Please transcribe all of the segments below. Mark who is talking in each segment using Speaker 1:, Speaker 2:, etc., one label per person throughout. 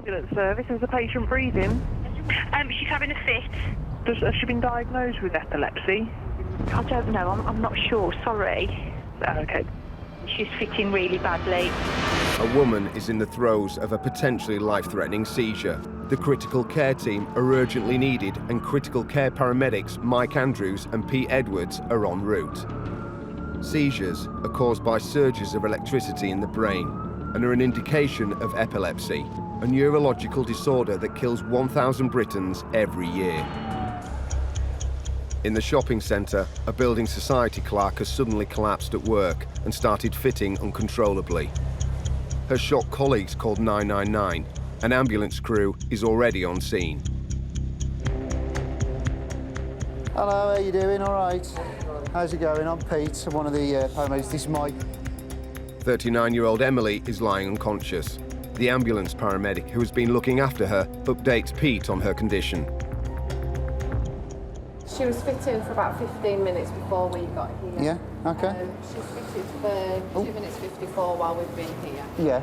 Speaker 1: ambulance service. Is the patient breathing?
Speaker 2: She's having a fit.
Speaker 1: Has she been diagnosed with epilepsy?
Speaker 2: I don't know, I'm not sure, sorry.
Speaker 1: Okay.
Speaker 2: She's fitting really badly.
Speaker 3: A woman is in the throes of a potentially life-threatening seizure. The critical care team are urgently needed, and critical care paramedics Mike Andrews and Pete Edwards are en route. Seizures are caused by surges of electricity in the brain and are an indication of epilepsy, a neurological disorder that kills 1,000 Britons every year. In the shopping centre, a building society clerk has suddenly collapsed at work and started fitting uncontrollably. Her shocked colleagues called 999. An ambulance crew is already on scene.
Speaker 4: Hello, how you doing? All right? How's it going? I'm Pete, I'm one of the paramedics. This is Mike.
Speaker 3: 39-year-old Emily is lying unconscious. The ambulance paramedic who has been looking after her updates Pete on her condition.
Speaker 5: She was fitting for about 15 minutes before we got here.
Speaker 4: Yeah, okay.
Speaker 5: She's fitted for 2 minutes 54 while we've been here.
Speaker 4: Yeah.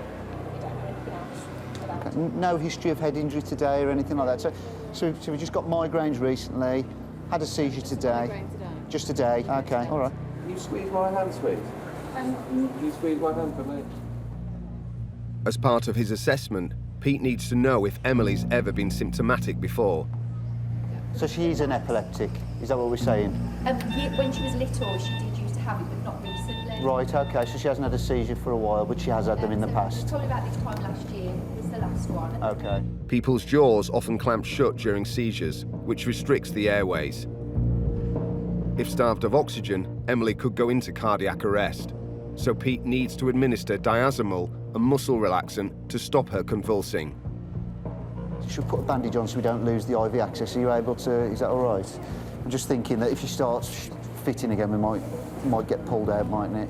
Speaker 5: You don't know anything else?
Speaker 4: Okay. No history of head injury today or anything like that. So we just got migraines recently, had a seizure today.
Speaker 5: Migraine today?
Speaker 4: Just today. Okay, all right.
Speaker 6: Can you squeeze my hand, sweet? Can you squeeze my hand for me?
Speaker 3: As part of his assessment, Pete needs to know if Emily's ever been symptomatic before.
Speaker 4: So she is an epileptic, is that what we're saying?
Speaker 7: When she was little, she did used to have it, but not recently.
Speaker 4: Right, okay, so she hasn't had a seizure for a while, but she has had them in the past.
Speaker 7: Probably about this time last year was the last one.
Speaker 4: Okay.
Speaker 3: People's jaws often clamp shut during seizures, which restricts the airways. If starved of oxygen, Emily could go into cardiac arrest. So Pete needs to administer diazepam, a muscle relaxant, to stop her convulsing.
Speaker 4: Should put a bandage on so we don't lose the IV access. Are you able to, is that all right? I'm just thinking that if she starts fitting again, we might get pulled out, mightn't it?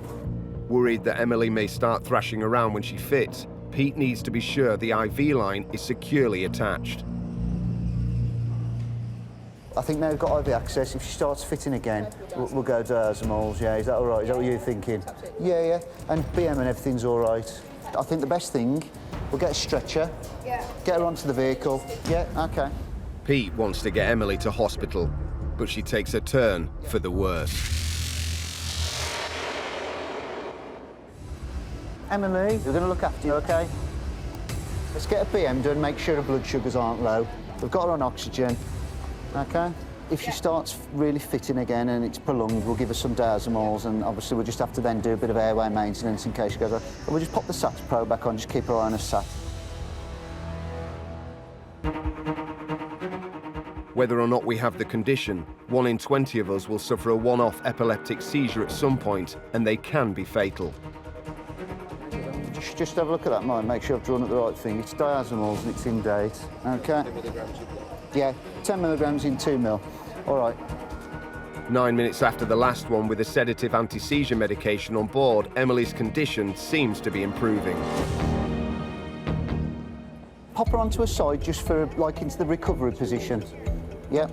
Speaker 3: Worried that Emily may start thrashing around when she fits, Pete needs to be sure the IV line is securely attached.
Speaker 4: I think now we've got IV access. If she starts fitting again, we'll go diazepam. Yeah, is that all right? Is that what you're thinking? Yeah, yeah. And BM and everything's all right. I think the best thing, we'll get a stretcher, get her onto the vehicle. Yeah, okay.
Speaker 3: Pete wants to get Emily to hospital, but she takes a turn for the worse.
Speaker 4: Emily, we're going to look after you, okay? Let's get a BM done, make sure her blood sugars aren't low. We've got her on oxygen, okay? If she starts really fitting again and it's prolonged, we'll give her some diazepams, and obviously we'll just have to then do a bit of airway maintenance in case she goes on. But we'll just pop the SATs probe back on, just keep her eye on her SAT.
Speaker 3: Whether or not we have the condition, 1 in 20 of us will suffer a one-off epileptic seizure at some point, and they can be fatal.
Speaker 4: Just have a look at that, Mike, make sure I've drawn up the right thing. It's diazepams and it's in date, okay? Yeah, 10 milligrams in 2 mil. All right.
Speaker 3: 9 minutes after the last one with a sedative anti-seizure medication on board, Emily's condition seems to be improving.
Speaker 4: Pop her onto her side just for, like, into the recovery position. Yeah.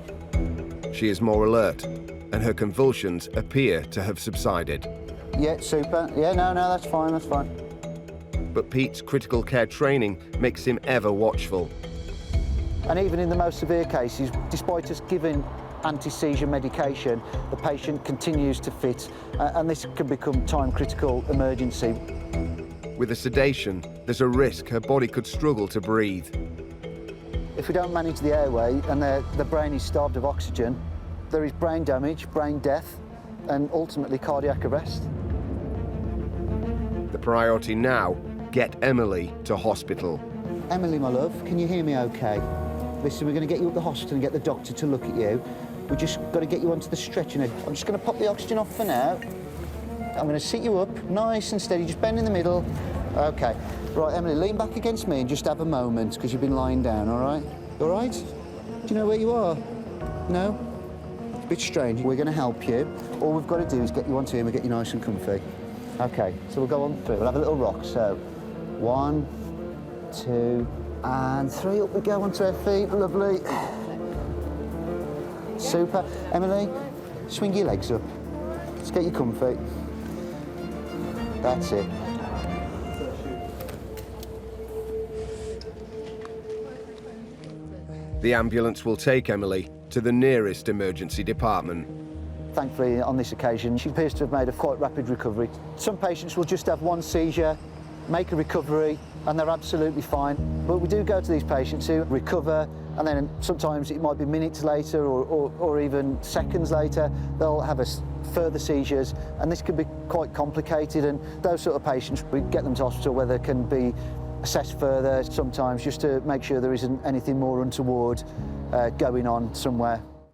Speaker 3: She is more alert, and her convulsions appear to have subsided.
Speaker 4: Yeah, super. Yeah, no, that's fine, that's fine.
Speaker 3: But Pete's critical care training makes him ever watchful.
Speaker 4: And even in the most severe cases, despite us giving anti-seizure medication, the patient continues to fit, and this can become time-critical emergency.
Speaker 3: With a sedation, there's a risk her body could struggle to breathe.
Speaker 4: If we don't manage the airway and the brain is starved of oxygen, there is brain damage, brain death, and ultimately cardiac arrest.
Speaker 3: The priority now, get Emily to hospital.
Speaker 4: Emily, my love, can you hear me okay? Listen, we're going to get you up the hospital and get the doctor to look at you. We've just got to get you onto the stretcher now. I'm just going to pop the oxygen off for now. I'm going to sit you up, nice and steady, just bend in the middle. Okay. Right, Emily, lean back against me and just have a moment, because you've been lying down, all right? All right? Do you know where you are? No? It's a bit strange. We're going to help you. All we've got to do is get you onto here and we'll get you nice and comfy. Okay, so we'll go on through. We'll have a little rock. So, 1, 2, and 3. Up we go onto our feet. Lovely. Super. Emily, swing your legs up. Let's get you comfy. That's it.
Speaker 3: The ambulance will take Emily to the nearest emergency department.
Speaker 4: Thankfully, on this occasion, she appears to have made a quite rapid recovery. Some patients will just have one seizure, make a recovery, and they're absolutely fine. But we do go to these patients who recover, and then sometimes it might be minutes later or even seconds later, they'll have further seizures, and this can be quite complicated. And those sort of patients, we get them to hospital where they can be assessed further sometimes, just to make sure there isn't anything more untoward going on somewhere.